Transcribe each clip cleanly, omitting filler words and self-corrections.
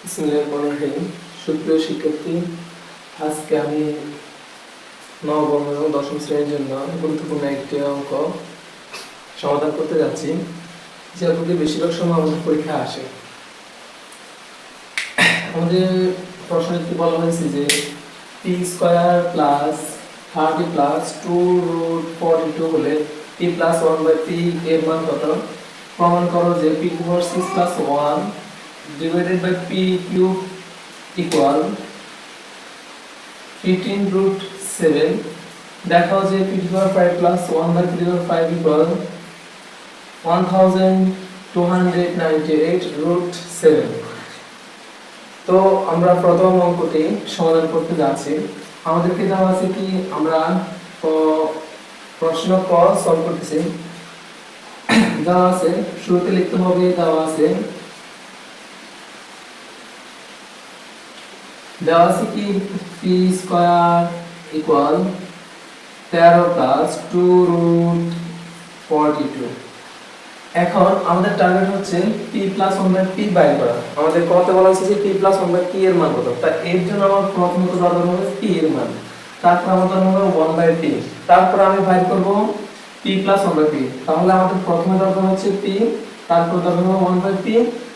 বিসমিল্লাহিররহমানিররহিম। সুপ্রিয় শিক্ষার্থী, আজকে আমি নবম এবং দশম শ্রেণীর জন্য গুরুত্বপূর্ণ একটি অঙ্ক সমাধান করতে যাচ্ছি, যে অঙ্কটি বেশিরভাগ সময় আমাদের পরীক্ষায় আসে। আমাদের প্রশ্নটি বলা হয়েছে যে পি স্কোয়ার প্লাস 30 প্লাস 2√42 হলে পি প্লাস 1/p এর মান কত? প্রমাণ করো যে p power 6 plus 1 divided by p cube equal 15√7। দেখাও যে p power 5 plus 1 by p power 5 equal 1298√7। তো আমরা প্রথম অঙ্কটি সমাধান করতে যাচ্ছি। আমাদেরকে দেওয়া আছে কি, আমরা প্রশ্ন ক সলভ করতেছি। দেওয়া আছে, শুরুতে লিখতে হবে, দেওয়া আছে কি p স্কয়ার ইকুয়াল 13 প্লাস 2√42। এখন আমাদের টার্গেট হচ্ছে p প্লাস 1/p বাইর করা। আমাদের কত বলা হয়েছে যে p প্লাস 1/p এর মান কত, তা এর জন্য আমার প্রথমত দরকার হবে p এর মান, তারপর আমার দরকার হবে 1/p, তারপর আমি বাইর করব p প্লাস 1/p। তাহলে আমাদের প্রথমে দরকার হচ্ছে p, তারপর দরকার হবে 1/p,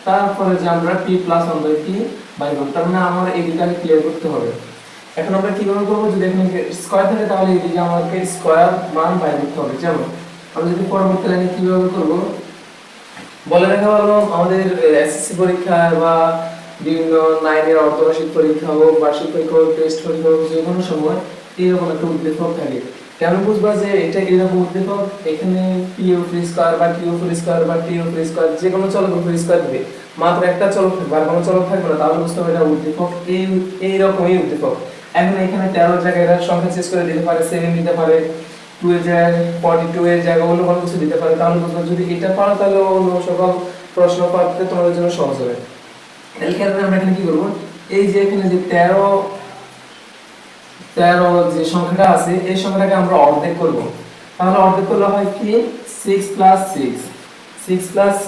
তারপরে যে আমরা p প্লাস 1/p বাইর করব। তার মানে আমার এই দুটো ক্লিয়ার করতে হবে। এখন আমরা কিভাবে করব, যদি এখানে স্কয়ার থাকে তাহলে এদিকে আমাদেরকে স্কয়ার মান বাইর করতে হবে। যেমন আমরা যদি পরবর্তী লাইনে কিভাবে করব বলে রাখা ভালো, আমাদের এসএসসি পরীক্ষা বা বিভিন্ন 9 এর অর্ধবার্ষিক পরীক্ষা হোক, বার্ষিক পরীক্ষা হোক, টেস্ট পরীক্ষা হোক, যে কোনো সময় এরকম একটা উদ্দীপক থাকে। কেন বুঝবা যে এটা এরকম উদ্দীপক? এখানে পি উপর স্কয়ার বা কিউ উপর স্কয়ার বা টি উপর স্কয়ার যে কোনো চলক উপর স্কয়ার দিবে, মাত্র একটা চলক থাকবে আর কোনো চলক থাকবে না, তাহলে বুঝতে হবে এটা উদ্দীপক এই রকমই উদ্দীপক। এখন এখানে 13 এর জায়গায় এর সংখ্যা চেঞ্জ করে দিতে পারে, 7 দিতে পারে, 2 এর জায়গায় 42 এর জায়গায় অন্য কোনো কিছু দিতে পারে। তাহলে বুঝবা যদি এটা পারো তাহলে অন্য সকল প্রশ্ন করতে তোমাদের জন্য সহজ হবে। তাহলে খেয়াল করে আমরা এখানে কি করব, এই যে এখানে যে 13 যে সংখ্যাটা আছে এই সংখ্যাটাকে আমরা অর্ধেক করব। তাহলে অর্ধেক করলে হয় কি 6 প্লাস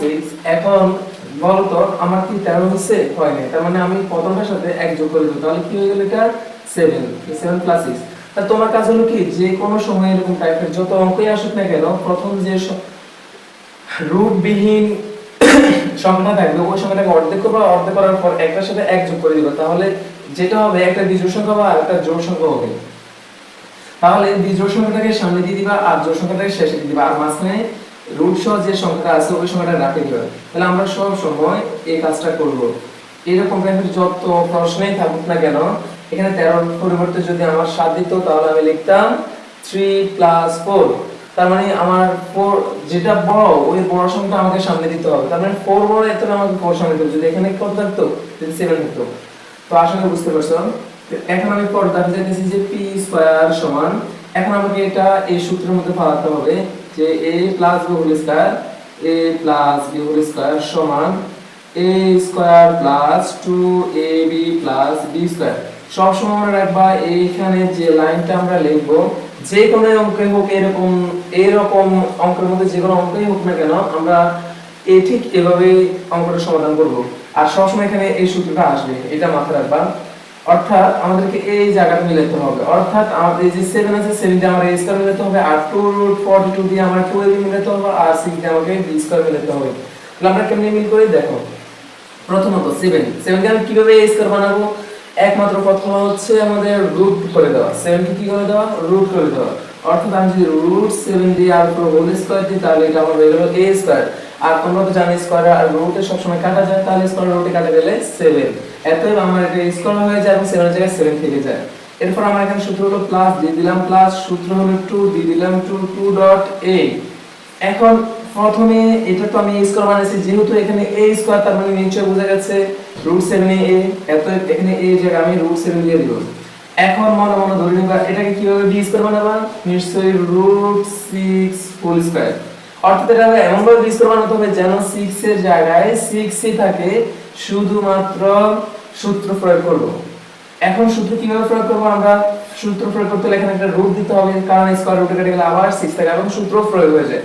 6। এখন বলো তো আমার কি 13 হচ্ছে? হয় না। তার মানে আমি প্রথমটার সাথে 1 যোগ করে দেব, তাহলে কি হয়ে গেল? এটা 7 প্লাস 6। তাহলে তোমার কাজ হলো কি, যে কোনো সময় এরকম টাইপের যত অঙ্কই আসুক না কেন, প্রথম যে রুট বিহীন সংখ্যা থাকবে ওই সংখ্যাটাকে অর্ধেক করবে, অর্ধেক করার পর একটার সাথে 1 যোগ করে দিবে, তাহলে যেটা হবে একটা বিজোড় সংখ্যা বা একটা জোড় সংখ্যা হবে। তাহলে বিজোড় সংখ্যাটাকে সামনে দিয়ে দিবা আর জোড় সংখ্যাটাকে শেষে দিয়ে দিবা, আর মাঝখানে রুট সহ যে সংখ্যাটা আছে ওই সংখ্যাটা রাখে দিবা। তাহলে আমরা সব সময় এই কাজটা করব। এরকম টাইপের যত প্রশ্নই থাকুক না কেন, এখানে 13 এর পরিবর্তে যদি আমার 7 দিত তাহলে আমি লিখতাম 3 প্লাস 4। তার মানে আমার 4 যেটা বড় ওই বড় সংখ্যাটা আমাকে সামনে দিতে হবে। তার মানে 4 বড়, এত আমাকে 4 সামনে দিতে হবে। যদি এখানে কত থাকতো, যদি 7 থাকতো। তো আশা করি বুঝতে পারছো। এখন আমি পরে দেখা যাইতেছি যে p স্কয়ার সমান, এখন আমাকে এটা এই সূত্রের মধ্যে পাওয়াতে হবে যে a plus b whole square সমান a square plus 2ab plus b square. সব সময় মনে রাখবা এইখানে যে লাইনটা আমরা লিখব, যে কোনো অঙ্কে হোক এরকম অঙ্কের মধ্যে যে কোনো অঙ্কই হোক না কেন, আমরা ঠিক এভাবে অঙ্কটা সমাধান করব। আর সবসময় এখানে এই সূত্রটা আসবে, এটা মাথায় রাখবা। অর্থাৎ আমাদেরকে এই জায়গাটা মিলাতে হবে, অর্থাৎ আমাদের এই যে 7 আছে 7 দিয়ে আমরা a স্কয়ার মিলাতে হবে, আর 2√42 দিয়ে আমরা 2ab মিলাতে হবে, আর 6 দিয়ে আমাকে b স্কয়ার মিলাতে হবে। তাহলে আমরা কেমনে মিল করে দেখো। প্রথমত 7 দিয়ে আমি কিভাবে a স্কয়ার বানাবো? একমাত্র প্রথম হচ্ছে আমাদের রুট করে দেওয়া, 7 কে কি করে দেওয়া? রুট করে দেওয়া। অর্থাৎ আমি যদি √7 দিয়ে আর পুরো হোল স্কয়ার দিই তাহলে এটা আমার হয়ে গেল a স্কয়ার। আর তোমরা তো জানো স্কয়ার আর রুটে সব সময় কাটা যায়, তাহলে স্কয়ার রুটে কাটা গেলে 7। এতএব আমার এটা স্কয়ার হয়ে যায় এবং 7 এর জায়গায় 7 থেকে যায়। এরপর আমরা এখানে সূত্র হলো প্লাস দিয়ে দিলাম প্লাস, সূত্র হলো 2 দিয়ে দিলাম 2.a। এখন প্রথমে এটা তো আমি a স্কয়ার বানাইছি, যেহেতু এখানে a স্কয়ার তার মানে নিশ্চয়ই বোঝা গেছে √7 a। এতএব এখানে a এর জায়গায় আমি √7 দিয়ে দিব। এখন মনে মনে ধরে নিবা এটাকে কিভাবে b স্কয়ার বানাবা? নিশ্চয়ই √6 হোল স্কয়ার। অর্থাৎ এটা এমন ভাবে b স্কয়ার বানাতে হবে যেন 6 এর জায়গায় 6ই থাকে, শুধুমাত্র সূত্র প্রয়োগ করব। এখন সূত্র কিভাবে প্রয়োগ করব? আমরা সূত্র প্রয়োগ করতে হলে এখানে একটা রুট দিতে হবে, কারণ স্কয়ার রুটে কেটে গেলে আবার 6 থাকে এবং সূত্র প্রয়োগ হয়ে যায়।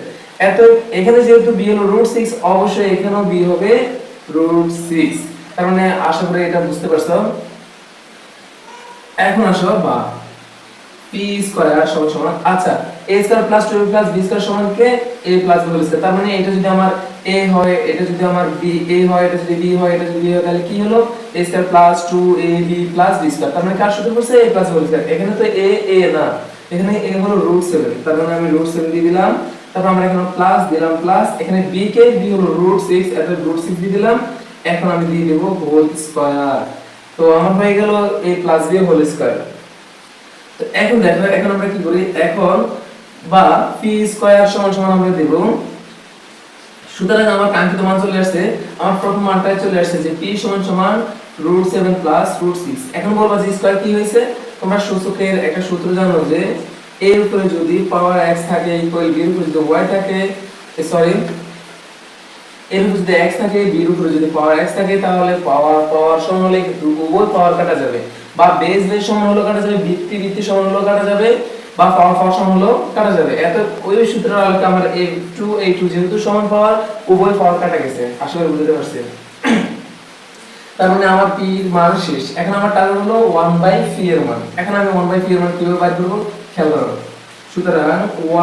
এত এখানে যেহেতু b হলো √6, অবশ্যই এখানেও b হবে √6। তার মানে আশা করি এটা বুঝতে পারছো। এখন আসো বা পি স্কয়ার সমান সমান, আচ্ছা a square plus 2b plus b square সমান কে a plus b whole square. তার মানে এটা যদি আমার a হয়, এটা যদি আমার b a হয়, এটা যদি b হয়, এটা যদি b হয়, তাহলে কি হলো a square plus 2ab plus b square. তার মানে কার সাথে করছে a প্লাস হোল স্কয়ার। এখানে তো a না, এখানে a হলো √7, তার মানে আমি √7 দিয়ে দিলাম। তারপর আমরা এখানে প্লাস দিলাম প্লাস, এখানে b কে b হলো √6, এত √6 দিয়ে দিলাম। এখন আমি দিয়ে দেব হোল স্কয়ার। তো আমার হয়ে গেল a plus b whole square. তো এখন দেখো, এখন আমরা কি করি, এখন বা পি স্কয়ার সমান সমান আমরা দেব। সুতরাং আমার কাঙ্ক্ষিত মান চলে আসছে, আমার প্রথম মানটাই চলে আসছে যে p সমান সমান √7 প্লাস √6। এখন বলবা যে স্কয়ার কি হয়েছে, তোমরা সূচকের একটা সূত্র জানো যে a এর উপরে যদি পাওয়ার x থাকে ইকুয়াল b এর উপরে যদি y থাকে, সরি এর উপরে যদি x থাকে b এর উপরে যদি পাওয়ার x থাকে, তাহলে পাওয়ার সমান হলে উভয় পাওয়ার কাটা যাবে, বা বেস সমান হলো কাটা যাবে, ভিত্তি সমান হলো কাটা যাবে, বা পাওয়ার সমান হলো কাটা যাবে। এত ওই সূত্রের আলোকে আমরা a2 যেহেতু সমান পাওয়ার, উভয় পাওয়ার কাটা গেছে। আশা করি বুঝতে পারছেন। তার মানে আমার p এর মান শেষ। এখন আমার টার্গেট হলো 1/p এর মান। এখন আমি 1/p এর মান কিভাবে বের করব খেয়াল করো। সুতরাং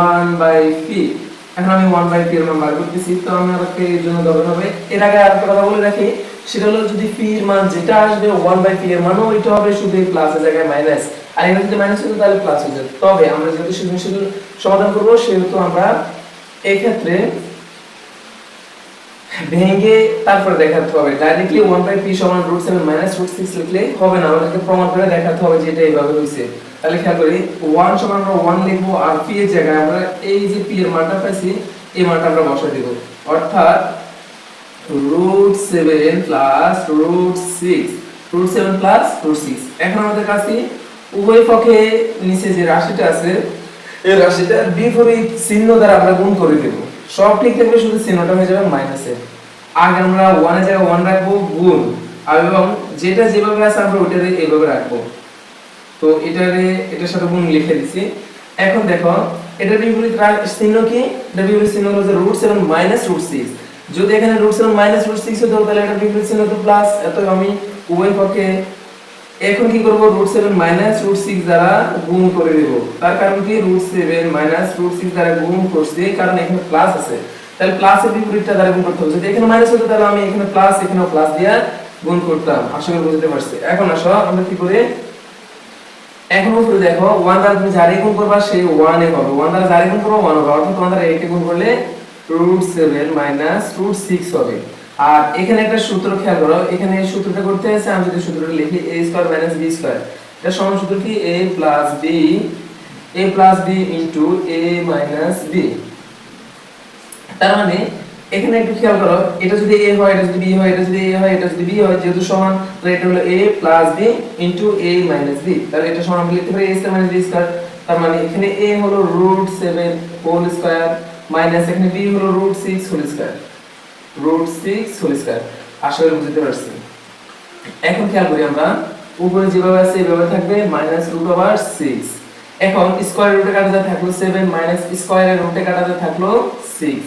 1/p, এখন আমি 1/p এর মান বের করতেছি। তো আমাকে এর জন্য দরকার হবে, এর আগে আরেকটা কথা বলে রাখি, সেটা হলো যদি p এর মান যেটা আসবে 1/p এর মানও ওইটা হবে শুধু প্লাসের জায়গায় মাইনাস, আর এখানে যদি মাইনাস হতো তাহলে প্লাস হয়ে যেত। তবে আমরা যেহেতু সৃজনশীল সমাধান করব, সেহেতু আমরা এই ক্ষেত্রে ভেঙে তারপরে দেখাতে হবে। ডাইরেক্টলি 1/p সমান √7 -√6 লিখলে হবে না, আমাদেরকে প্রমাণ করে দেখাতে হবে যে এটা এইভাবে হইছে। তাহলে খেয়াল করি, 1 সমান আমরা 1 লিখবো, আর p এর জায়গায় আমরা এই যে p এর মানটা পাইছি এই মানটা আমরা বসাই দেব, অর্থাৎ √7 প্লাস √6, √7 প্লাস √6। এখন আমাদের কাছে উভয় পক্ষে নিচে যে রাশিটা আছে এই রাশিটা বিপরীত চিহ্ন দ্বারা আমরা গুণ করে দেব। সব ঠিক থাকবে, শুধু চিহ্নটা হয়ে যাবে মাইনাসে। আগে আমরা 1 এর জায়গায় 1 রাখবো গুণ, আর এবং যেটা যেভাবে আছে আমরা ওইটারে এইভাবে রাখবো। তো এটার সাথে গুণ লিখে দিছি। এখন দেখো এটা বিপরীত চিহ্ন কি, এটা বিপরীত চিহ্ন হলো যে √7 -√6। যদি এখানে √7 -√6 হতো তাহলে এটা বিপরীত চিহ্ন তো প্লাস। এত আমি উভয় পক্ষে এখন কি করব, √7 -√6 দ্বারা গুণ করে দেব। তার কারণ কি, √7 -√6 দ্বারা গুণ করছি কারণ এখানে প্লাস আছে, তাহলে প্লাসের বিপরীতটা দ্বারা গুণ করতে হবে। যদি এখানে মাইনাস হতো তাহলে আমি এখানে প্লাস এখানেও প্লাস দিয়ে গুণ করতাম। আশা করি বুঝতে পারছি। এখন আসো আমরা কি করে, এখন উপরে দেখো 1 দ্বারা তুমি যারে গুণ করবা সেই 1 এ হবে, 1 দ্বারা যারে গুণ করবা 1 হবে, অর্থাৎ 1 দ্বারা 8 কে গুণ করলে √7 -√6 হবে। আর এখানে একটা সূত্র খেয়াল করো, এখানে এই সূত্রটা করতে আছে, আমি যদি সূত্রটা লিখি a² - b², এটা সমান সূত্র কি a + b a - b। তার মানে এখানে একটু খেয়াল করো, এটা যদি a হয়, এটা যদি b হয়, এটা যদি a হয়, এটা যদি b হয়, যেহেতু সমান, তাহলে এটা হলো a + b a - b। তাহলে এটা সমান আমরা লিখতে পারি a² - b²। তার মানে এখানে a হলো √7 হোল স্কয়ার মাইনাস এখানে b হলো √6 হোল স্কয়ার, √6 হোল স্কয়ার। আশা করি বুঝতে পারছি। এখন খেয়াল করি, আমরা উপরে যেভাবে আছে এইভাবে থাকবে -√6। এখন স্কয়ার রুটে কাটা যা থাকলো 7 মাইনাস স্কয়ারের রুটে কাটা যা থাকলো 6।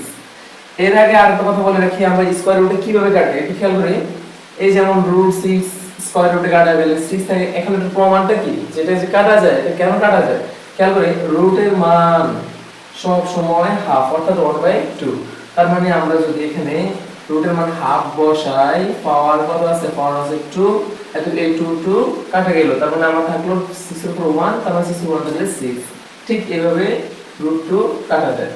এর আগে আরেকটা কথা বলে রাখি, আমরা স্কয়ার রুটে কিভাবে কাটে একটু খেয়াল করি। এই যেমন √6 স্কয়ার রুটে কাটা গেলে 6 থাকে, এখন এর প্রমাণটা কি, যেটা যে কাটা যায় এটা কেন কাটা যায় খেয়াল করি, রুটের মান সব সময় হাফ, অর্থাৎ 1/2। তার মানে আমরা যদি এখানে রুটের মান হাফ বসাই, পাওয়ার কত আছে, পাওয়ার আছে 2, এত এই 2 কাটা গেল, তার মানে আমার থাকলো 6 এর উপর 1, তার মানে 6 এর 1 থাকলে 6। ঠিক এইভাবে √2 কাটা যায়।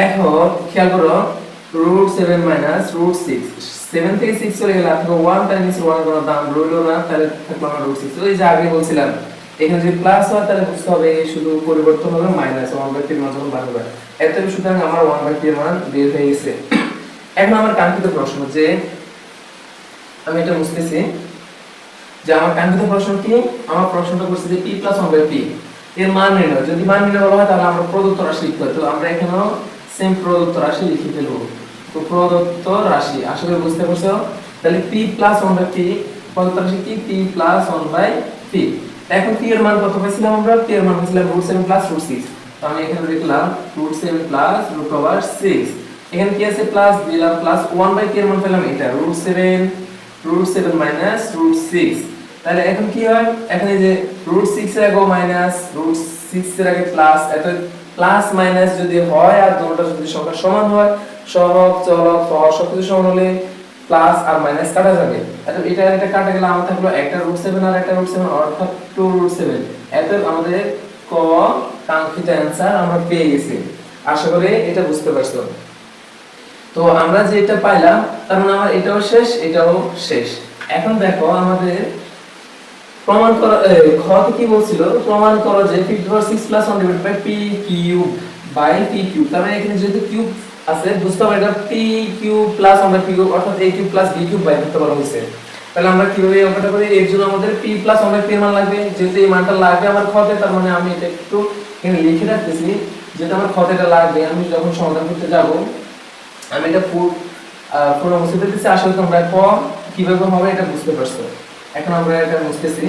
এখন খেয়াল করো, √7 -√6, 7 থেকে 6 চলে গেলে আপনাকে 1 তার নিচে 1 কোনো দাম রইলো না, তাহলে থাকলো আমার √6। ওই যে আগে বলছিলাম এখানে যদি প্লাস হয় তাহলে বুঝতে হবে শুধু পরিবর্তন হবে মাইনাস 1/3 এর মান যখন বার হবে। এত সুতরাং আমার 1/3 এর মান বের হয়ে গেছে। এখন আমার কাঙ্ক্ষিত প্রশ্ন, যে আমি এটা বুঝতেছি যে আমার কাঙ্ক্ষিত প্রশ্ন কি, আমার প্রশ্নটা করছে যে p + 1/p এর মান নির্ণয়। যদি মান নির্ণয় বলা হয় তাহলে আমরা প্রদত্ত রাশি লিখতে হয়। তো আমরা এখানেও সেম প্রদত্ত রাশি লিখে ফেলবো। তো প্রদত্ত রাশি আশা করি বুঝতে পারছো। তাহলে p + 1/p প্রদত্ত রাশি কি, p + 1/p। এখন p এর মান কত পেয়েছিলাম আমরা, p এর মান পেয়েছিলাম √7 + √6। তো আমি এখানে লিখলাম √7 + √6। এখানে কি আছে প্লাস দিলাম, প্লাস 1/p এর মান পেলাম এটা √7 √7 মাইনাস √6। তাহলে এখন কি হয়, এখন এই যে √6 এর আগে মাইনাস, √6 এর আগে প্লাস, এত প্লাস মাইনাস যদি হয় আর দুটোটা যদি সংখ্যা সমান হয়, সহগ চলক হর সবকিছু সমান হলে প্লাস আর মাইনাস কাটা যাবে। এটা এটা কাটা গেলে আমার থাকলো একটা √7 আর একটা √7 অর্থাৎ 2√7। এত আমাদের ক কাঙ্ক্ষিত অ্যানসার আমরা পেয়ে গেছি। আশা করি এটা বুঝতে পারছো। তো আমরা যে এটা পাইলাম তার মানে আমার এটাও শেষ, এটাও শেষ। এখন দেখো আমাদের প্রমাণ করো, খ কি বলছিল, প্রমাণ করো যে p⁻6 + 1 / p³ তার মানে এখানে যেহেতু কিউব আছে বুঝতে হবে এটা p³ + 1 / p³ অর্থাৎ a³ + b³ বাই করতে বলা হয়েছে। তাহলে আমরা কিভাবে এই অঙ্কটা করি, এর জন্য আমাদের p + 1 / p এর মান লাগবে, যেহেতু এই মানটা লাগবে আমার খতে, তার মানে আমি এটা একটু এখানে লিখে রাখতেছি, যেটা আমার খতে এটা লাগবে। আমি যখন সমাধান করতে যাব আমি এটা পুরো মুছে দিতেছি। আসলে তোমরা ক কিভাবে হবে এটা বুঝতে পারছো। এখন আমরা এটা মুছতেছি।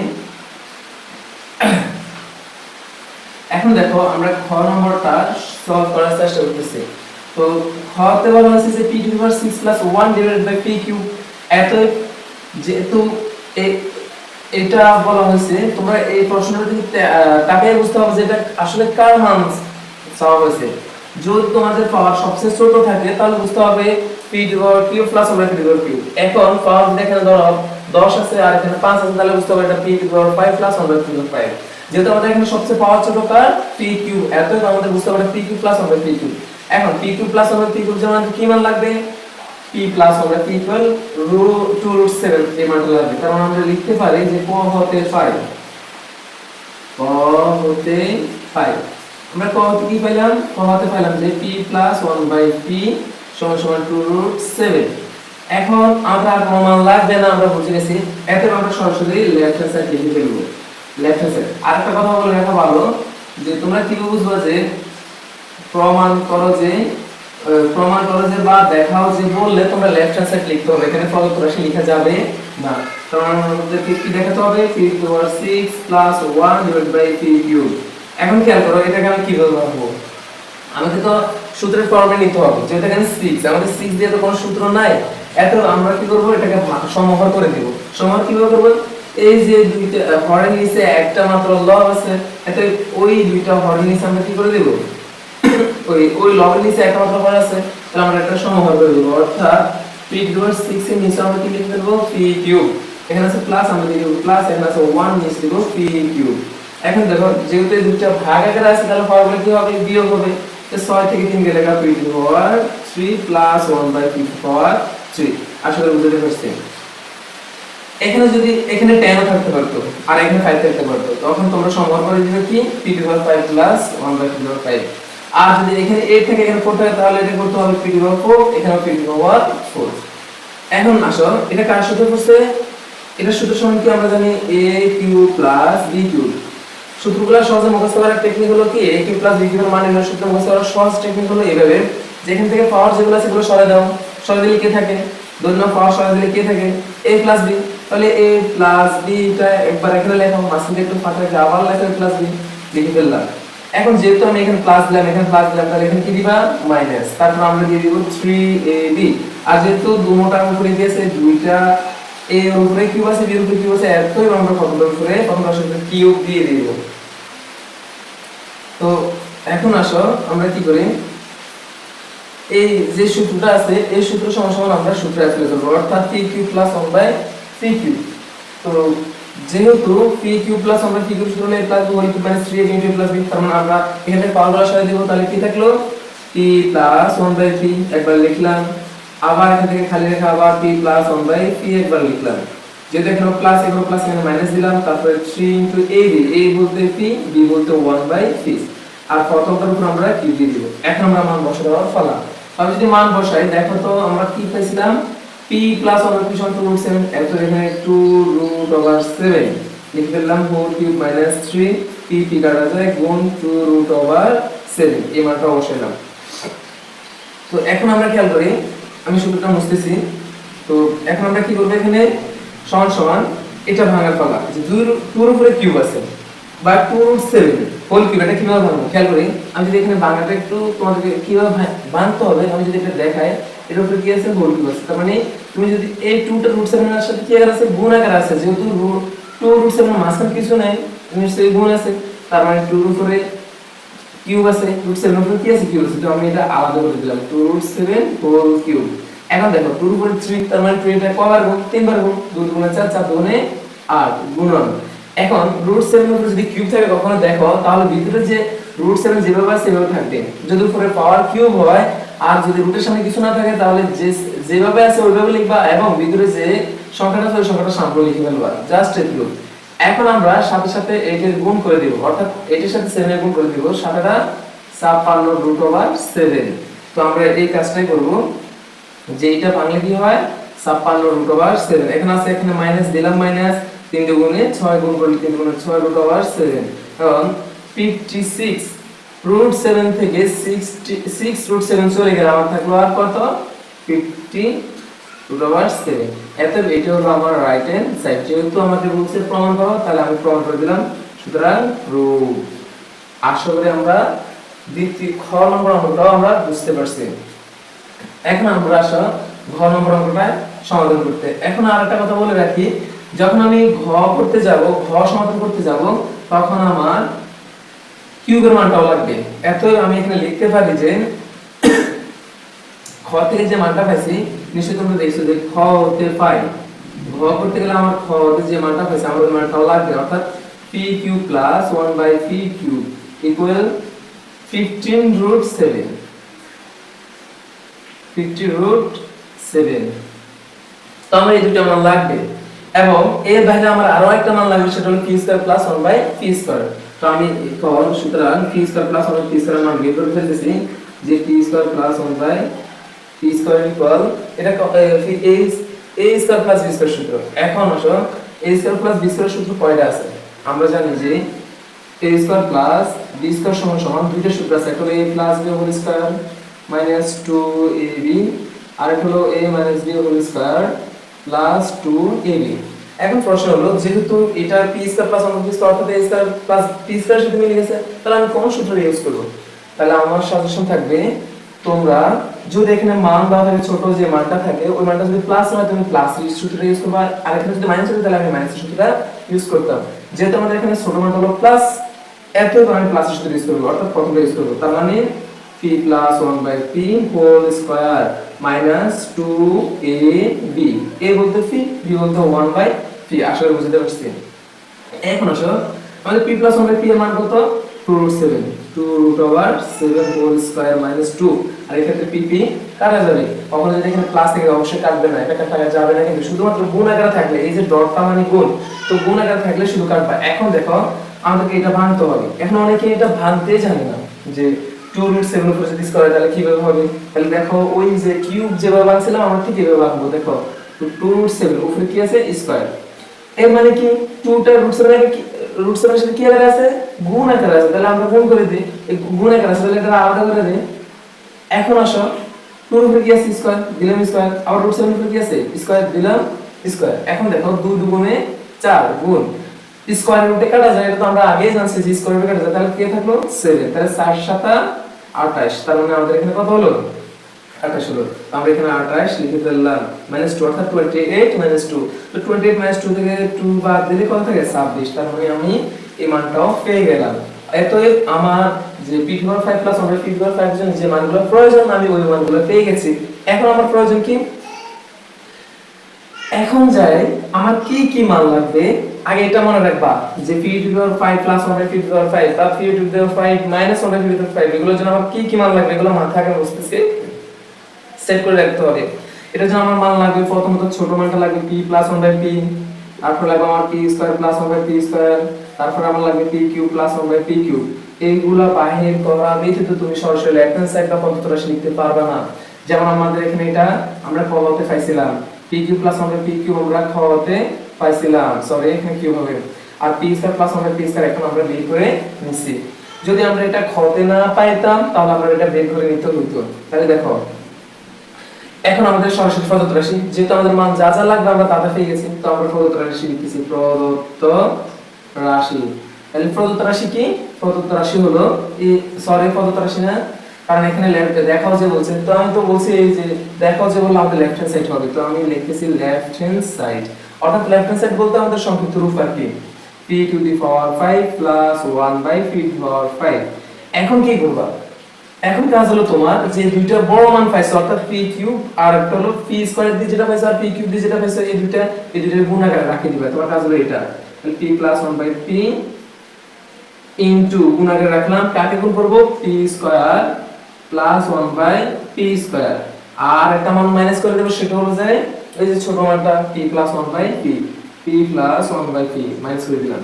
এখন দেখো আমরা খ নম্বরটা সলভ করার চেষ্টা করতেছি। তো খতে বলা হয়েছে যে p⁻6 + 1 / p³। এত যেহেতু এটা বলা হয়েছে, তোমরা এই প্রশ্নটা যদি তাকাই বুঝতে হবে যে এটা আসলে কার মান চাওয়া হয়েছে। যদি তোমাদের পাওয়ার সবচেয়ে ছোট থাকে তাহলে বুঝতে হবে p³ + 1 / p³। এখন পাওয়ার দেখেন ধরো 10 আছে আর এখানে 5 আছে, তাহলে বুঝতে হবে এটা p⁵ + 1 / p³। যেহেতু আমাদের এখানে সবচেয়ে পাওয়ার ছোট কার p³ এতই আমাদের বুঝতে হবে p³ + 1 / p³। এখন p³ + 1 / p³ যেমন কি মান লাগবে, p + 1 / p = √2√7 এই মানটা লাগবে। তার মানে আমরা লিখতে পারি যে ক হতে পাই আমরা ক হতে কি পাইলাম, ক হতে পাইলাম যে p + 1 / p = 2√7। এখন আমরা আর প্রমাণ লাগবে না, আমরা বুঝে গেছি। এতে আমরা সরাসরি লেফট হ্যান্ড সাইড লিখে ফেলবো। লেফট হ্যান্ড সাইড আরেকটা কথা বলে রাখা ভালো যে তোমরা কি বুঝবা যে প্রমাণ করো যে বা দেখাও যে বললে তোমরা লেফট হ্যান্ড সাইড লিখতে হবে, এখানে ফলো করে লেখা যাবে না। কারণ আমাদের কি দেখাতে হবে p⁻6 + 1 / p³। এখন খেয়াল করো এটাকে আমি কিভাবে ভাববো, আমাকে তো সূত্রের ফর্মে নিতে হবে, যেটা এখানে 6 আমাদের 6 দিয়ে তো কোনো সূত্র নাই। এত আমরা কি করব, এটাকে সমহর করে দেব। সমহর কিভাবে করব, এই যে দুইটা হরের নিচে একটা মাত্র লব আছে, এত ওই দুইটা হরের নিচে আমরা কি করে দেব, ওই লগের নিচে একটা মাত্র হর আছে, তাহলে আমরা একটা সমহর করে দেব। অর্থাৎ p⁻6 এর নিচে আমরা কি লিখে দেব p³। এখানে আছে প্লাস, আমরা লিখে দেব প্লাস, এখানে আছে 1 নিচে দেব p³। এখন দেখো যেহেতু এই দুইটা ভাগ আকারে আছে তাহলে হরগুলো কি হবে, বিয়োগ হবে। তো 6 থেকে 3 গেলে p⁻3 + 1 / p⁻3। আসলে বুঝতে পারছি। এখানে যদি এখানে 10 থাকতে পারতো আর এখানে 5 থাকতে পারতো, তখন তোমরা সমহর করে দিবে কি p⁵ + 1 / p⁵। আর যদি এখানে 8 থেকে এখানে 4 থাকে তাহলে এটা করতে হবে p⁵, এখানে p⁵। এখন আসো এটা কার সাথে করছে, এটা সূত্র সমান কি আমরা জানি a³ + b³। সূত্রগুলো সহজে মুখস্থ করার টেকনিক হলো কি a³ + b³ এর মান নির্ণয়ের সূত্র মুখস্থ করার সহজ টেকনিক হলো এইভাবে, যেখান থেকে পাওয়ার যেগুলো আছে সেগুলো সরায় দাও, সরাই দিলে কি থাকে, ধরুন পাওয়ার সরাই দিলে কি থাকে a + b। তাহলে a + b টা একবার এখানে লেখো, মাঝখানে একটু ফাঁকা রেখে আবার লেখো a + b, লিখে ফেললাম। এখন যেহেতু আমি এখানে প্লাস দিলাম এখানে প্লাস দিলাম, তাহলে এখানে কি দিবা মাইনাস, তারপর আমরা দিয়ে দিব 3ab। আর যেহেতু দুটোটার উপরে দিয়েছে দুইটা a এর উপরে কিউব আছে, b এর উপরে কিউব আছে, এতই আমরা প্রথমটার উপরে কিউব দিয়ে দিব। তো এখন আসো আমরা কি করি, এই যে সূত্রটা আছে এই সূত্র সমান আমরা সূত্র অ্যাপ্লাই করব, অর্থাৎ p³ + 1 / p³। তো যেহেতু p³ + 1 / p³ সূত্র হলো a + b = -3ab * a + b, তার মানে আমরা এখানে পাওয়ারগুলো সরাই দেব, তাহলে কি থাকলো p + 1 / p একবার লিখলাম, আবার এখান থেকে খালি রেখে আবার p + 1 / p একবার লিখলাম। যেহেতু এখানে প্লাস এখানে প্লাস এখানে মাইনাস দিলাম, তারপরে 3 * ab, a বলতে p, b বলতে 1/p, আর প্রথমটার উপর আমরা q দিয়ে দিব। এখন আমরা মান বসাই দেওয়ার পালা। আমি যদি মান বসাই দেখো তো আমরা কি পাইছিলাম p + 1 / p = 2√7, এত এখানে 2√7 লিখে ফেললাম, 4³ - 3 p কাটা যায় গুণ 2√7 এই মানটা বসাইলাম। তো এখন আমরা খেয়াল করি, আমি সূত্রটা মুছতেছি। তো এখন আমরা কি করব, এখানে সমান সমান এটা ভাঙার পালা, যে 2 এর উপরে কিউব আছে বা 2√7 হোল কিউব, এটা কিভাবে ভাঙবো খেয়াল করি। আমি যদি এখানে ভাঙাটা একটু তোমাদেরকে কিভাবে ভাঙতে হবে আমি যদি এটা দেখাই, এর উপরে কি আছে হোল কিউব আছে। তার মানে তুমি যদি এই 2 টা √7 এর সাথে কি আকার আছে গুণ আকার আছে, যেহেতু 2 √7 এর মাঝখানে কিছু নাই নিশ্চয়ই গুণ আছে, তার মানে 2 এর উপরে কিউব আছে, √7 এর উপরে কি আছে কিউব আছে, তো আমি এটা আলাদা করে দিলাম 2√7 হোল কিউব। এখন দেখো 2 এর উপরে 3, তার মানে 3 টা কয়বার গুণ 3 বার গুণ, 2 গুণ 4 4 গুণে 8 গুণন। এখন √7 এর উপরে যদি কিউব থাকে কখনো দেখো তাহলে ভিতরে যে √7 যেভাবে আছে সেভাবে থাকবে, যদি উপরে পাওয়ার কিউব হয় আর যদি রুটের সামনে কিছু না থাকে তাহলে যে যেভাবে আছে ওইভাবে লিখবা, এবং ভিতরে যে সংখ্যাটা আছে ওই সংখ্যাটা সামনে লিখে ফেলবা, জাস্ট এটুকু। এখন আমরা সাথে সাথে এটার গুণ করে দেব, অর্থাৎ এটার সাথে 7 এর গুণ করে দেব, 57√7। তো আমরা এই কাজটাই করব, যে এটা ভাঙলে কি হয় 56√7। এখানে আছে, এখানে মাইনাস দিলাম, মাইনাস 3 দুগুণে 6 গুণ করলে 3 দুগুণে 6√7। কারণ 56√7 থেকে 6√7 চলে গেলে আমার থাকলো আর কত 50√7। এত এটা হলো আমার রাইট হ্যান্ড সাইড। যেহেতু আমাকে বলছে প্রমাণ করো, তাহলে আমি প্রমাণ করে দিলাম। সুতরাং রুট। আশা করি আমরা দ্বিতীয় খ নম্বর অঙ্কটাও আমরা বুঝতে পারছি। এখন আমরা আসো ঘ নম্বর অঙ্কটা সমাধান করতে। এখন আরেকটা কথা বলে রাখি, যখন আমি ঘ করতে যাব, ঘ সমাধান করতে যাব, তখন আমার কিউবের মানটাও লাগবে। এতই আমি এখানে লিখতে পারি যে খ থেকে যে মানটা পাইছি, নিশ্চয়ই তোমরা দেখছো যে খ হতে পাই, ঘ করতে গেলে আমার খ হতে যে মানটা পাইছি আমার ওই মানটাও লাগবে, অর্থাৎ p cube plus 1/p cube equal 15√7। 50√7। তো আমার এই দুটো মান লাগবে, এবং এর বাইরে আমার আরো একটা মান লাগবে, সেটা হলো p² + 1/p²। তো আমি এখন সুতরাং p² + 1/p² এর মান বের করে ফেলতেছি, যে p² + 1/p² ইকুয়াল এটা a² + b² সূত্র। এখন আসো a² + b² সূত্র কয়টা আছে আমরা জানি যে a² + b² সমান দুইটা সূত্র আছে, একটা হলো a + b whole square minus 2ab, আর একটা হলো a - b whole square plus 2ab। এখন প্রশ্ন হলো, যেহেতু এটা p² + 1/p² অর্থাৎ a² + p² এর সাথে মিলে গেছে, তাহলে আমি কোন সূত্র ইউজ করব? তাহলে আমার সাজেশন থাকবে, তোমরা যদি এখানে মান দেওয়া থাকে ছোট যে মানটা থাকে, ওই মানটা যদি প্লাস হয় তুমি প্লাস সূত্রটা ইউজ করবা, আর এখানে যদি মাইনাস হয় তাহলে আমি মাইনাস সূত্রটা ইউজ করতাম। যেহেতু আমাদের এখানে ছোট মানটা হলো প্লাস, এতই আমি প্লাস সূত্র ইউজ করব, অর্থাৎ প্রথমটা ইউজ করব। তার মানে p + 1/p whole square minus 2ab, a বলতে p, b বলতে 1/p। আশা করি বুঝতে পারছি। এখন আসো আমাদের p + 1/p এর মান কত 2√7, 2√7 হোল স্কয়ার মাইনাস 2। আর এক্ষেত্রে p কাটা যাবে, কখনো যদি এখানে প্লাস থেকে অবশ্যই কাটবে না, এটা কাটা যাবে না, কিন্তু শুধুমাত্র গুণ আকারে থাকলে, এই যে ডটটা মানে গুণ, তো গুণ আকারে থাকলে শুধু কাটবা। এখন দেখো আমাদেরকে এটা ভাঙতে হবে। এখন অনেকে এটা ভাঙতে জানে না, যে 2√7 উপরে যদি স্কয়ার তাহলে কিভাবে হবে। তাহলে দেখো ওই যে কিউব যেভাবে ভাঙছিলাম আমরা ঠিক এভাবে ভাঙবো। দেখো 2√7 উপরে কি আছে স্কয়ার, এর মানে কি 2 টা √7 এর সাথে কি আকারে আছে গুণ আকারে আছে, তাহলে আমরা গুণ করে দিই, এই গুণ আকারে আছে তাহলে এটা আলাদা করে দিই। এখন আসো 2 এর উপরে কি আছে স্কয়ার, দিলাম স্কয়ার, আবার √7 এর উপরে কি আছে স্কয়ার, দিলাম স্কয়ার। এখন দেখো 2 দুগুণে 4 গুণ স্কয়ার রুটে কাটা যায়, এটা তো আমরা আগেই জানছি যে স্কয়ার রুটে কাটা যায়, তাহলে কি থাকলো 7, তাহলে 4 7 28, তার মানে আমাদের এখানে কত হলো 28 হলো। আমরা এখানে 28 লিখে ফেললাম, -2 অর্থাৎ 28 - 2। তো 28 - 2 থেকে 2 বাদ দিলে কত থাকে 26, তার মানে আমি এই মানটাও পেয়ে গেলাম। এতএব আমার যে p⁵ + 1/p⁵ এর জন্য যে মানগুলো প্রয়োজন আমি ওই মানগুলো পেয়ে গেছি। এখন আমার প্রয়োজন কি, এখন যাই আমার কি কি মান লাগবে আগে এটা মনে রাখবা, যে p⁵ + 1/p⁵ বা p⁵ - 1/p⁵, এগুলোর জন্য আমার কি কি মান লাগবে এগুলো মাথায় আগে বুঝতেছি সেট করে রাখতে হবে। এটার জন্য আমার মান লাগবে, প্রথমত ছোট মানটা লাগবে p + 1/p, তারপর লাগবে আমার p² + 1/p², তারপর আমার লাগবে p³ + 1/p³। এইগুলা বাহির করা ব্যতীত তুমি সরাসরি লেফট হ্যান্ড সাইড বা পদ্ধতি রাশি লিখতে পারবে না। যেমন আমাদের এখানে এটা আমরা ক হতে পাইছিলাম, p³ + 1/p³ আমরা খ হতে পাইছিলাম, সরি এখানে কি হবে, আর p² + 1/p² এখন আমরা বের করে নিছি। যদি আমরা এটা খতে না পাইতাম তাহলে আমরা এটা বের করে নিতে হতো। তাহলে দেখো এখন আমাদের সরাসরি প্রদত্ত রাশি, যেহেতু আমাদের মান যা যা লাগবে আমরা তা পেয়ে গেছি, তো আমরা প্রদত্ত রাশি লিখতেছি, প্রদত্ত রাশি। তাহলে প্রদত্ত রাশি কি, প্রদত্ত রাশি হলো এই, সরি প্রদত্ত রাশি না, কারণ এখানে দেখাও যে বলছে, তো আমি তো বলছি এই যে দেখাও যে বললে আমাদের লেফট হ্যান্ড সাইড হবে, তো আমি লিখতেছি লেফট হ্যান্ড সাইড। অর্থাৎ লেফট হ্যান্ড সাইড বলতে আমাদের সংক্ষিপ্ত রূপ আর কি, p to the power 5 plus 1 by p to the power 5। এখন কি করবা, এখন কাজ হলো তোমার যে দুইটা বড় মান পাইছো অর্থাৎ p কিউব আর একটা হলো p স্কয়ার দিয়ে যেটা পাইছো আর p কিউব দিয়ে যেটা পাইছো, এই দুইটার গুণ আকারে রাখি দিবা। তোমার কাজ হলো এটা, তাহলে p plus 1 by p into গুণ আকারে রাখলাম, কাকে গুণ করব, p square plus 1 by p square, আর একটা মান মাইনাস করে দেব, সেটা হলো যে এই যে ছোট মানটা p plus 1 by p, p plus 1 by p minus করে দিলাম।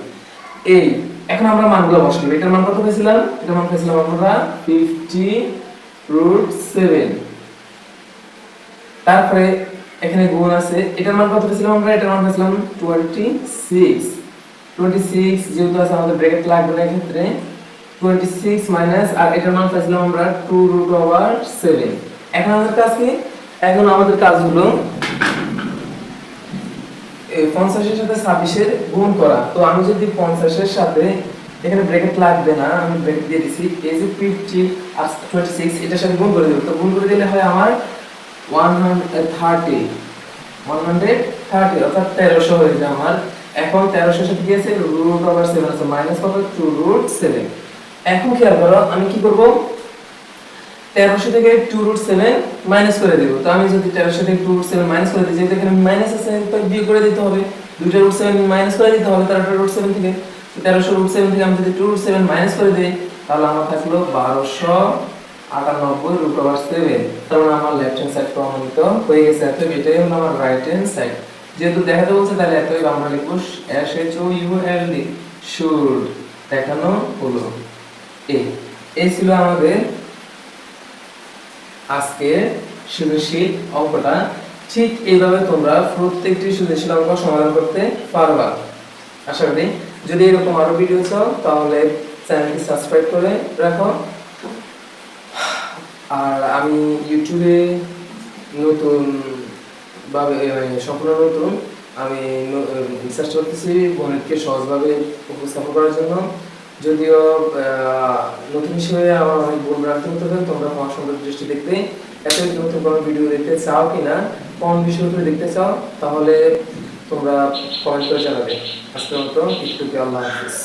এই এখন আমরা মানগুলো বসাবো। এটার মান কত পেয়েছিলাম, এটার মান পেয়েছিলাম আমরা 50√7। তারপরে এখানে গুণ আছে, এটার মান কত পেয়েছিলাম আমরা, এটার মান পেয়েছিলাম 26। 26 যেহেতু আছে আমাদের ব্র্যাকেট লাগবে না ক্ষেত্রে, 26 মাইনাস, আর এটার মান পেয়েছিলাম আমরা 2√7। এখন আমাদের কাজ কি, এখন আমাদের কাজ হলো 50 এর সাথে 26 এর গুণ করা। তো আমি যদি 50 এর সাথে, এখানে ব্র্যাকেট লাগবে না, আমি ব্র্যাকেট দিয়ে দিছি, এই যে 50 আর 26 এটার সাথে গুণ করে দেব। তো গুণ করে দিলে হয় আমার 130 অর্থাৎ 1300 হয়ে যায় আমার। এখন 1300 এর সাথে কি আছে, √7 আছে, মাইনাস কত, 2√7। এখন খেয়াল করো আমি কি করব, 1300 থেকে 2√7 মাইনাস করে দেব। তো আমি যদি 1300 থেকে 2√7 মাইনাস করে দিই, যেহেতু এখানে মাইনাস আছে তাই বিয়োগ করে দিতে হবে, দুইটা √7 মাইনাস করে দিতে হবে 1300√7 থেকে। 1300√7 থেকে আমি যদি 2√7 মাইনাস করে দেই, তাহলে আমার থাকলো 1298√7। তার মানে আমার লেফট হ্যান্ড সাইড প্রমাণিত হয়ে গেছে। অতএব এটাই হলো আমার রাইট হ্যান্ড সাইড। যেহেতু দেখাতে বলছে তাহলে অতএব আমরা লিখব SHOULD, শুড, দেখানো হলো। এই ছিল আমাদের আজকে সৃজনশীল অঙ্কটা। ঠিক এইভাবে তোমরা প্রত্যেকটি সৃজনশীল অঙ্ক সমাধান করতে পারবা আশা করি। যদি এরকম আরো ভিডিও চাও তাহলে চ্যানেলটি সাবস্ক্রাইব করে রাখো। আর আমি ইউটিউবে নতুন ভাবে সম্পূর্ণ নতুন আমি রিসার্চ করতেছি গণিতকে সহজভাবে উপস্থাপন করার জন্য। যদিও নতুন হিসেবে আমার অনেক ভুল রাখতে হতে হবে, তোমরা পড়াশোনার দৃষ্টি দেখতে এত নতুন কোনো ভিডিও দেখতে চাও কিনা, কোন বিষয় উপরে দেখতে চাও, তাহলে তোমরা কমেন্ট করে জানাবে। আজকের মতো একটু, আল্লাহ হাফিজ।